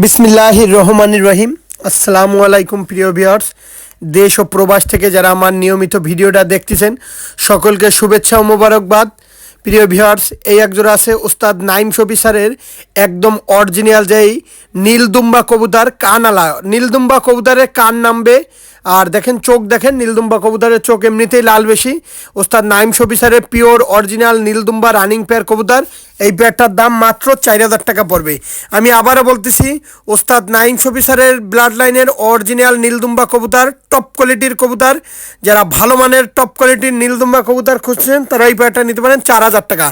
বিসমিল্লাহির রহমানির রহিম। আসসালামু আলাইকুম প্রিয় ভিউয়ার্স, দেশ ও প্রবাস থেকে যারা আমার নিয়মিত ভিডিওটা দেখতেছেন সকলকে শুভেচ্ছা ও মোবারকবাদ। প্রিয় ভিউয়ার্স, এই একজোড়া আছে ওস্তাদ নাইম শফি স্যারের একদম অরিজিনাল যেই নীলদুম্বা কবুতর, কানালা নীলদুম্বা কবুতরের কান নামবে। আর দেখেন চোখ, দেখেন নীলদুম্বা কবুতরের চোখ এমনিতেই লাল বেশি। ওস্তাদ নাইম শফি স্যারের পিওর অরিজিনাল নীলদুম্বা রানিং পেয়ার কবুতর। এই পেয়ারটার দাম মাত্র 4,000 টাকা পড়বে। আমি আবারও বলতেছি, ওস্তাদ নাইম শফি স্যারের ব্লাড লাইনের অরিজিনাল নীলদুম্বা কবুতর, টপ কোয়ালিটির কবুতর। যারা ভালো মানের টপ কোয়ালিটির নীলদুম্বা কবুতর খুঁজছেন তারা এই পেয়ারটা নিতে পারেন 4,000 টাকা।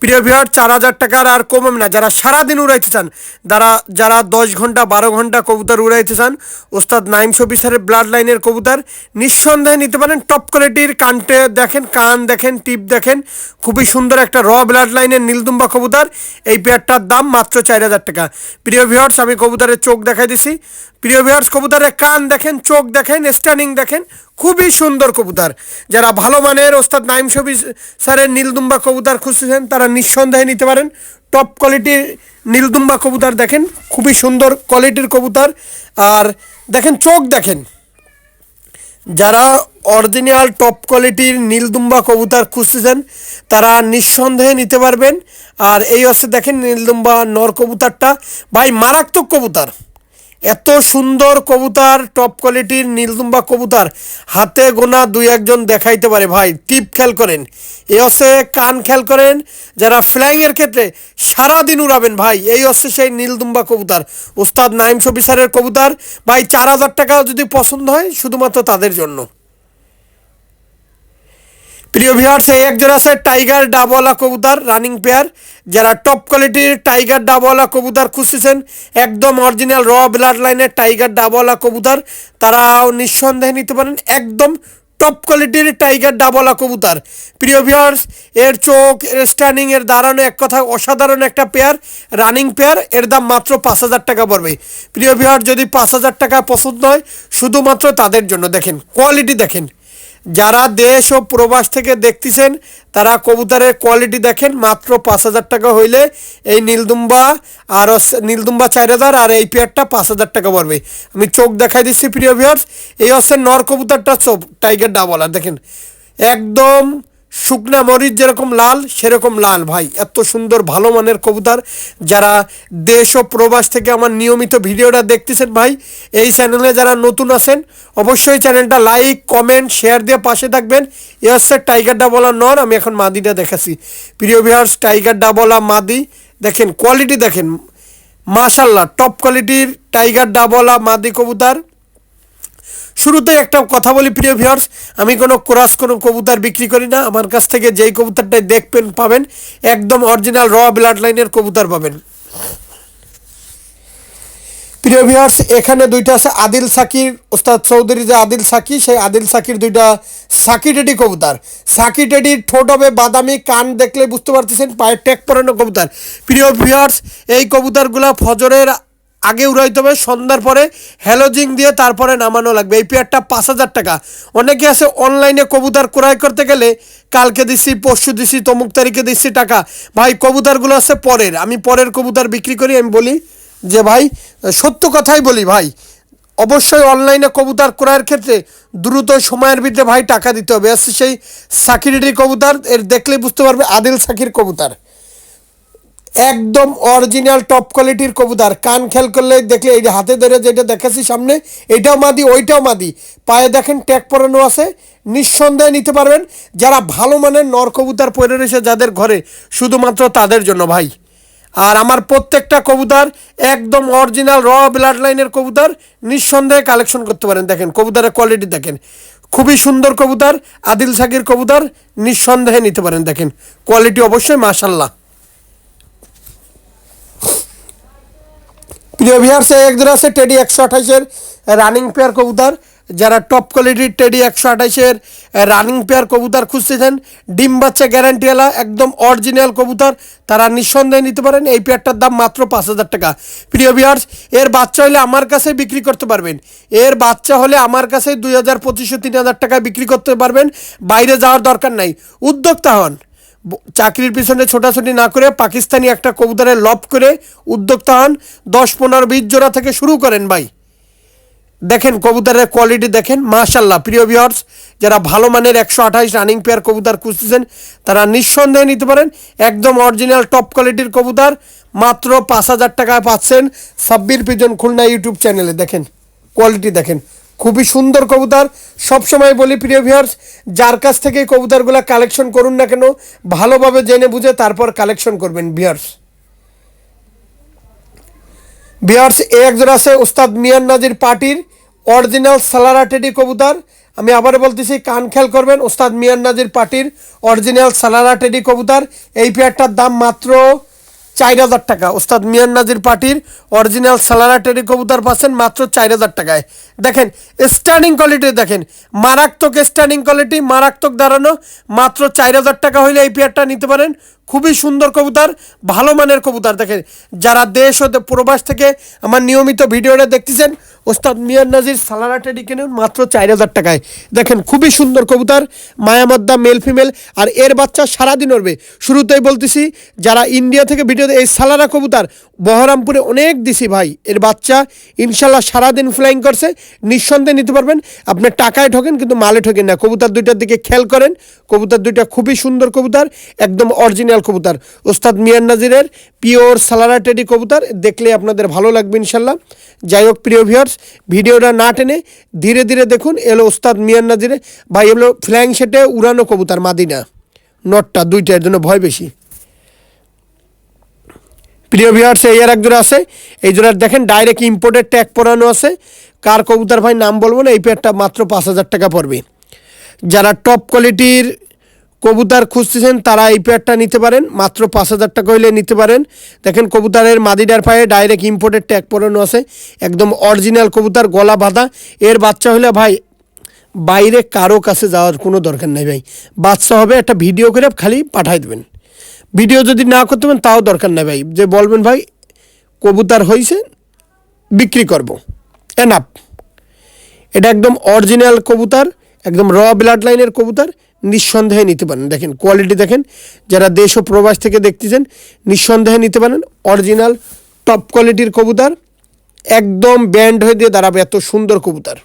প্রিয় ভিউয়ার, 4,000 টাকার আর কমবে না। যারা সারাদিন উড়াইতে চান, যারা 10 ঘন্টা 12 ঘন্টা কবুতর উড়াইতে চান, ওস্তাদ নাইম শফি স্যারের ব্লাড লাইনের কবুতর নিঃসন্দেহে নিতে পারেন। টপ কোয়ালিটির কানটে দেখেন, কান দেখেন, টিপ দেখেন, খুবই সুন্দর একটা র ব্লাড লাইনের নীলদুম্বা কবুতর। এই পেয়ারটার দাম মাত্র 4,000 টাকা। প্রিয় ভিউয়ার্স, আমি কবুতরের চোখ দেখাই দিছি। প্রিয় ভিউয়ার্স, কবুতরের কান দেখেন, চোখ দেখেন, স্ট্যান্ডিং দেখেন, খুবই সুন্দর কবুতর। যারা ভালো মানের ওস্তাদ নাইম শফি স্যারের নীলদুম্বা কবুতর খুঁজছেন তারা নিঃসন্দেহে নিতে পারেন। টপ কোয়ালিটির নীলদুম্বা কবুতর দেখেন, খুবই সুন্দর কোয়ালিটির কবুতর। আর দেখেন চোখ দেখেন। যারা অরিজিনাল টপ কোয়ালিটির নীলদুম্বা কবুতর খুঁজতেছেন তারা নিঃসন্দেহে নিতে পারবেন। আর এই হচ্ছে দেখেন নীলদুম্বা নর কবুতরটা, ভাই মারাত্মক কবুতর। এত সুন্দর কবুতর, টপ কোয়ালিটির নীলদুম্বা কবুতর হাতে গোনা 2-1 জন দেখাইতে পারে। ভাই টিপ খেয়াল করেন, এ হচ্ছে কান খেয়াল করেন। যারা ফ্লাইংয়ের ক্ষেত্রে সারাদিন উড়াবেন ভাই, এই হচ্ছে সেই নীলদুম্বা কবুতর, ওস্তাদ নাইম শফি স্যারের কবুতর। ভাই 4,000 টাকা যদি পছন্দ হয় শুধুমাত্র তাদের জন্য। প্রিয় ভিউয়ার্স, এই একজোড়া আছে টাইগার ডাবওয়ালা কবুতর রানিং পেয়ার। যারা টপ কোয়ালিটির টাইগার ডাবওয়ালা কবুতর খুঁজতেছেন, একদম অরিজিনাল র ব্লাড লাইনের টাইগার ডাবওয়ালা কবুতর, তারাও নিঃসন্দেহে নিতে পারেন। একদম টপ কোয়ালিটির টাইগার ডাবওয়ালা কবুতর। প্রিয় ভিউয়ার্স, এর চোখ, এর স্ট্যান্ডিং, এর দাঁড়ানো এক কথা অসাধারণ একটা পেয়ার, রানিং পেয়ার। এর দাম মাত্র 5,000 টাকা পড়বে। প্রিয় ভিউয়ার্স, যদি 5,000 টাকা পছন্দ হয় শুধুমাত্র তাদের জন্য। দেখেন কোয়ালিটি দেখেন। যারা দেশ ও প্রবাস থেকে দেখতেছেন তারা কবুতরের কোয়ালিটি দেখেন। মাত্র 5,000 টাকা হইলে এই নীলদুম্বা আর নীলদুম্বা 4,000, আর এই পেয়ারটা 5,000 টাকা পড়বে। আমি চোখ দেখাই দিচ্ছি প্রিয় ভিউয়ার্স। এই হচ্ছে নর কবুতরটা, চোখ টাইগার ডাবওয়ালা দেখেন, একদম শুকনা মরিচ যেরকম লাল সেরকম লাল। ভাই এত সুন্দর ভালো মানের কবুতর। যারা দেশ ও প্রবাস থেকে আমার নিয়মিত ভিডিওটা দেখতেছেন ভাই, এই চ্যানেলে যারা নতুন আছেন অবশ্যই চ্যানেলটা লাইক, কমেন্ট, শেয়ার দিয়ে পাশে থাকবেন। এ হচ্ছে টাইগার ডাবওয়ালা নর। আমি এখন মাদিটা দেখাচ্ছি। প্রিয় ভিউয়ার্স, টাইগার ডাবওয়ালা মাদি দেখেন, কোয়ালিটি দেখেন, মাশাল্লাহ টপ কোয়ালিটির টাইগার ডাবওয়ালা মাদি কবুতর। শুরুতে একটা কথা বলি প্রিয় ভিউয়ার্স, আমি কোনো কবুতর বিক্রি করি না। আমার কাছ থেকে যেই কবুতরটাই দেখবেন পাবেন একদম অরিজিনাল র ব্লাড লাইনের কবুতর পাবেন। প্রিয় ভিউয়ার্স, এখানে দুইটা আছে আদিল সাকির, ওস্তাদ চৌধুরী যে আদিল সাকি, সেই আদিল সাকির দুইটা সাকি টেডি কবুতর। সাকি টেডির ঠোঁট হবে বাদামি, কান দেখলে বুঝতে পারতেছেন পায়ের ট্যাগ পরানো কবুতর। প্রিয় ভিউয়ার্স, এই কবুতরগুলো ফজরের আগে উড়াইতে হবে, সন্ধ্যার পরে হ্যালোজিং দিয়ে তারপরে নামানো লাগবে। এই পেয়ারটা 5,000 টাকা। অনেকে আছে অনলাইনে কবুতর ক্রয় করতে গেলে কালকে দিচ্ছি, পরশু দিচ্ছি, তমুক তারিখে দিচ্ছি টাকা। ভাই কবুতরগুলো আছে পরের, আমি পরের কবুতর বিক্রি করি। আমি বলি যে ভাই সত্য কথাই বলি ভাই, অবশ্যই অনলাইনে কবুতর ক্রয়ের ক্ষেত্রে দ্রুত সময়ের ভিতরে ভাই টাকা দিতে হবে। আছে সেই সাকিরেডি কবুতর, এর দেখলে বুঝতে পারবে আদিল সাকির কবুতর, একদম অরিজিনাল টপ কোয়ালিটির কবুতর। কান খেয়াল করলে দেখলে এই যে হাতে ধরে যেটা দেখাচ্ছি সামনে, এটাও মাদি, ওইটাও মাদি। পায়ে দেখেন ট্যাগ পরানো আছে, নিঃসন্দেহে নিতে পারবেন। যারা ভালো মানের নর কবুতর পরে রয়েছে যাদের ঘরে, শুধুমাত্র তাদের জন্য ভাই। আর আমার প্রত্যেকটা কবুতর একদম অরিজিনাল র ব্লাড লাইনের কবুতর, নিঃসন্দেহে কালেকশন করতে পারেন। দেখেন কবুতরের কোয়ালিটি দেখেন, খুবই সুন্দর কবুতর, আদিল সাকির কবুতর, নিঃসন্দেহে নিতে পারেন। দেখেন কোয়ালিটি অবশ্যই মাশাল্লাহ। প্রিয় ভিউয়ার্স, এক ধরে আছে টেডি 128-এর রানিং পেয়ার কবুতর। যারা টপ কোয়ালিটির টেডি 128-এর রানিং পেয়ার কবুতর খুঁজতেছেন, ডিম বাচ্চা গ্যারান্টিওয়ালা একদম অরিজিনাল কবুতর, তারা নিঃসন্দেহে নিতে পারেন। এই পেয়ারটার দাম মাত্র 5,000 টাকা। প্রিয় ভিউয়ার্স, এর বাচ্চা হলে আমার কাছে বিক্রি করতে পারবেন। এর বাচ্চা হলে আমার কাছে 2,000, 2,500, 3,000 টাকায় বিক্রি করতে পারবেন। বাইরে যাওয়ার দরকার নাই, উদ্যোক্তা হন। চাকরির পিছনে ছোটাছুটি না করে পাকিস্তানি একটা কবুতরের লব করে উদ্যোক্তা হন, 10, 15, 20 জোড়া থেকে শুরু করেন ভাই। দেখেন কবুতরের কোয়ালিটি দেখেন, মাশাল্লাহ। প্রিয় ভিউয়ার্স, যারা ভালো মানের 128 রানিং পেয়ার কবুতর খুঁজতেছেন তারা নিঃসন্দেহে নিতে পারেন। একদম অরিজিনাল টপ কোয়ালিটির কবুতর মাত্র 5,000 টাকায় পাচ্ছেন সাব্বির পিজন খুলনা ইউটিউব চ্যানেলে। দেখেন কোয়ালিটি দেখেন, খুবই সুন্দর কবুতর। সবসময় বলি প্রিয় ভিউয়ার্স, যার কাছ থেকে এই কবুতরগুলো কালেকশন করুন না কেন, ভালোভাবে জেনে বুঝে তারপর কালেকশন করবেন ভিউয়ার্স। ভিউয়ার্স, এই একজোড়া আছে ওস্তাদ মিয়ান নাজির পার্টির অরিজিনাল সালারা টেডি কবুতর। আমি আবার বলতেছি, কান খেয়াল করবেন, ওস্তাদ মিয়ান নাজির পার্টির অরিজিনাল সালারা টেডি কবুতর। এই পেয়ারটার দাম মাত্র 4,000 টাকা। ওস্তাদ মিয়ান নাজির পার্টির অরিজিনাল সালারা টেডি কবুতর পাচ্ছেন মাত্র 4,000 টাকায়। দেখেন স্ট্যান্ডিং কোয়ালিটি দেখেন, মারাত্মক স্ট্যান্ডিং কোয়ালিটি, মারাত্মক দাঁড়ানো। মাত্র 4,000 টাকা হইলে এই পেয়ারটা নিতে পারেন। খুবই সুন্দর কবুতর, ভালো মানের কবুতর। দেখেন যারা দেশ ও প্রবাস থেকে আমার নিয়মিত ভিডিওটা দেখতেছেন, ওস্তাদ মিয়ান নাজির সালারা টেডি কিনুন মাত্র 4,000 টাকায়। দেখেন খুবই সুন্দর কবুতর, মায়ামদ্দা মেল ফিমেল, আর এর বাচ্চা সারাদিন উড়বে। শুরুতেই বলতেছি, যারা ইন্ডিয়া থেকে ভিডিওতে এই সালারা কবুতর বহরমপুরে অনেক দিছি ভাই, এর বাচ্চা ইনশাল্লাহ সারাদিন ফ্লাইং করছে, নিঃসন্দেহে নিতে পারবেন। আপনার টাকায় ঠকেন কিন্তু মালে ঠকেন না। কবুতর দুইটার দিকে খেয়াল করেন, কবুতর দুইটা খুবই সুন্দর কবুতর, একদম অরিজিনাল কবুতর। ওস্তাদ মিয়ান নাজিরের পিওর সালারা টেডি কবুতর, দেখলে আপনাদের ভালো লাগবে ইনশাল্লাহ। যাই হোক প্রিয় ভিউয়ার্স, ভিডিওটা না টেনে ধীরে ধীরে দেখুন। এলো ওস্তাদ মিয়ান নাজিরে ভাই, এগুলো ফ্ল্যাং সেটে উড়ানো কবুতর, মাদিনা নটটা দুইটা, এর জন্য ভয় বেশি। প্রিয় ভিউয়ার্স, এই আর এক জোড়া আছে, এই জোড়ার দেখেন ডাইরেক্ট ইম্পোর্টেড ট্যাগ পরানো আছে। কার কবুতর ভাই নাম বলবো না, এই পেয়ারটা মাত্র 5,000 টাকা পড়বে। যারা টপ কোয়ালিটির কবুতর খুঁজতেছেন তারা এই পেয়ারটা নিতে পারেন, মাত্র 5,000 টাকা হইলে নিতে পারেন। দেখেন কবুতরের মাদিটার পায়ে ডাইরেক্ট ইম্পোর্টেড ট্যাগ পরানো আছে, একদম অরিজিনাল কবুতর, গলা বাঁধা। এর বাচ্চা হলে ভাই বাইরে কারো কাছে যাওয়ার কোনো দরকার নেই ভাই, বাচ্চা হবে একটা ভিডিও করে খালি পাঠাই দেবেন। ভিডিও যদি না করতে পারেন তাও দরকার নেই ভাই, যে বলবেন ভাই কবুতর হয়েছে বিক্রি করব, এনাফ। এটা একদম অরিজিনাল কবুতর, একদম র ব্লাড লাইনের কবুতর, নিঃসন্দেহে নিতে পারেন। দেখেন কোয়ালিটি দেখেন, যারা দেশ ও প্রবাস থেকে দেখতেছেন নিঃসন্দেহে নিতে পারেন। অরিজিনাল টপ কোয়ালিটির কবুতর, একদম ব্যান্ড হয়ে দিয়ে দাঁড়াবে, এত সুন্দর কবুতর।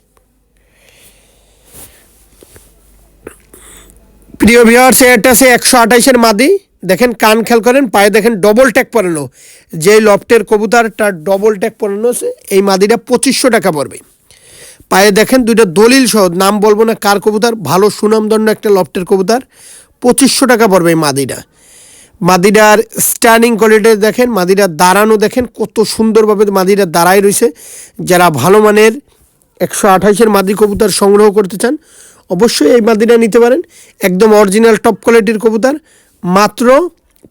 প্রিয় ভিউয়ার্স, এটা আছে 128-এর মাদি। দেখেন কান খেয়াল করেন, পায়ে দেখেন ডবল ট্যাগ পরানো, যে লফটের কবুতর তার ডবল ট্যাগ পরানো আছে। এই মাদিটা 2,500 টাকা পড়বে। পায়ে দেখেন দুইটা দলিল সহ, নাম বলবো না কার কবুতর, ভালো সুনামধন্য একটা লফটের কবুতর, 2,500 টাকা পড়বে এই মাদিটা। মাদিটার স্ট্যান্ডিং কোয়ালিটি দেখেন, মাদিটার দাঁড়ানো দেখেন কত সুন্দরভাবে মাদিটা দাঁড়ায় রয়েছে। যারা ভালো মানের 128-এর মাদি কবুতর সংগ্রহ করতে চান অবশ্যই এই মাদিটা নিতে পারেন। একদম অরিজিনাল টপ কোয়ালিটির কবুতর, মাত্র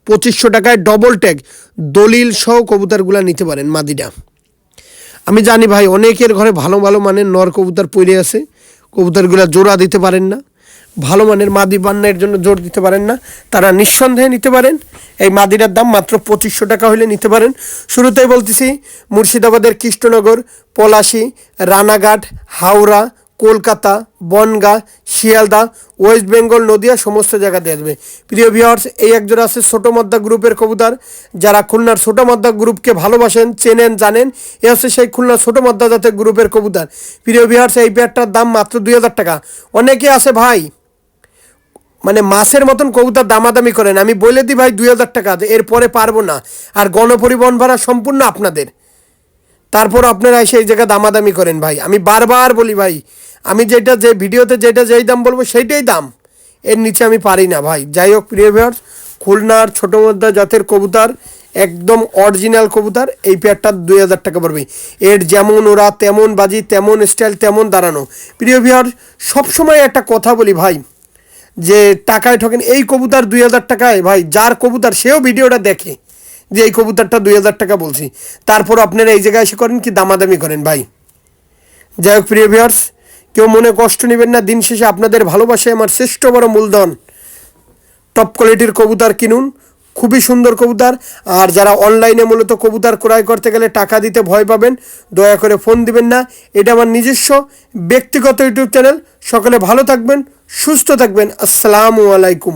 2,500 টাকায় ডবল ট্যাগ দলিল সহ কবুতরগুলো নিতে পারেন মাদিটা। আমি জানি ভাই অনেকের ঘরে ভালো ভালো মানের নর কবুতর পড়ে আছে, কবুতরগুলো জোড়া দিতে পারেন না, ভালো মানের মাদি বান্নার জন্য জোর দিতে পারেন না, তারা নিঃসন্দেহে নিতে পারেন। এই মাদিটার দাম মাত্র 2,500 টাকা হলে নিতে পারেন। শুরুতেই বলতেছি, মুর্শিদাবাদের কৃষ্ণনগর, পলাশী, রানাঘাট, হাওড়া, কলকাতা, বনগাঁ, শিয়ালদা, ওয়েস্ট বেঙ্গল, নদিয়া সমস্ত জায়গাতে আসবে। প্রিয় ভিউয়ার্স, এই একজোড়া আছে ছোটো মদ্দা গ্রুপের কবুতর। যারা খুলনার ছোটো মদ্দা গ্রুপকে ভালোবাসেন, চেনেন, জানেন, এ হচ্ছে সেই খুলনার ছোটো মদ্দা জাতের গ্রুপের কবুতর। প্রিয় ভিউয়ার্স, এই পেয়ারটার দাম মাত্র 2,000 টাকা। অনেকে আছে ভাই মানে মাছের মতন কবুতর দামাদামি করেন, আমি বলে দিই ভাই 2,000 টাকা, এরপরে পারবো না। আর গণপরিবহন ভাড়া সম্পূর্ণ আপনাদের, তারপর আপনারা এসে এই জায়গায় দামাদামি করেন ভাই। আমি বারবার বলি ভাই, আমি যেটা যে ভিডিওতে যেটা যেই দাম বলবো সেইটাই দাম, এর নিচে আমি পারি না ভাই। যাই হোক প্রিয় ভিউয়ার্স, খুলনার ছোটো মধ্যা জাতের কবুতর, একদম অরিজিনাল কবুতর, এই পেয়ারটার 2,000 টাকা পড়বে। এর যেমন ওরা তেমন বাজি, তেমন স্টাইল, তেমন দাঁড়ানো। প্রিয় ভিউয়ার্স, সবসময় একটা কথা বলি ভাই, যে টাকায় ঠকেন। এই কবুতর 2,000 টাকায় ভাই, যার কবুতর সেও ভিডিওটা দেখে যে এই কবুতরটা 2,000 টাকা বলছি, তারপর আপনারা এই জায়গায় এসে করেন কি দামাদামি করেন ভাই। যাই হোক প্রিয় ভিউয়ার্স, কেউ মনে কষ্ট নেবেন না, দিন শেষে আপনাদের ভালোবাসায় আমার শ্রেষ্ঠ বড় মূলধন। টপ কোয়ালিটির কবুতর কিনুন, খুবই সুন্দর কবুতর। আর যারা অনলাইনে মূলত কবুতর ক্রয় করতে গেলে টাকা দিতে ভয় পাবেন, দয়া করে ফোন দিবেন না। এটা আমার নিজস্ব ব্যক্তিগত ইউটিউব চ্যানেল। সকলে ভালো থাকবেন, সুস্থ থাকবেন। আসসালামু আলাইকুম।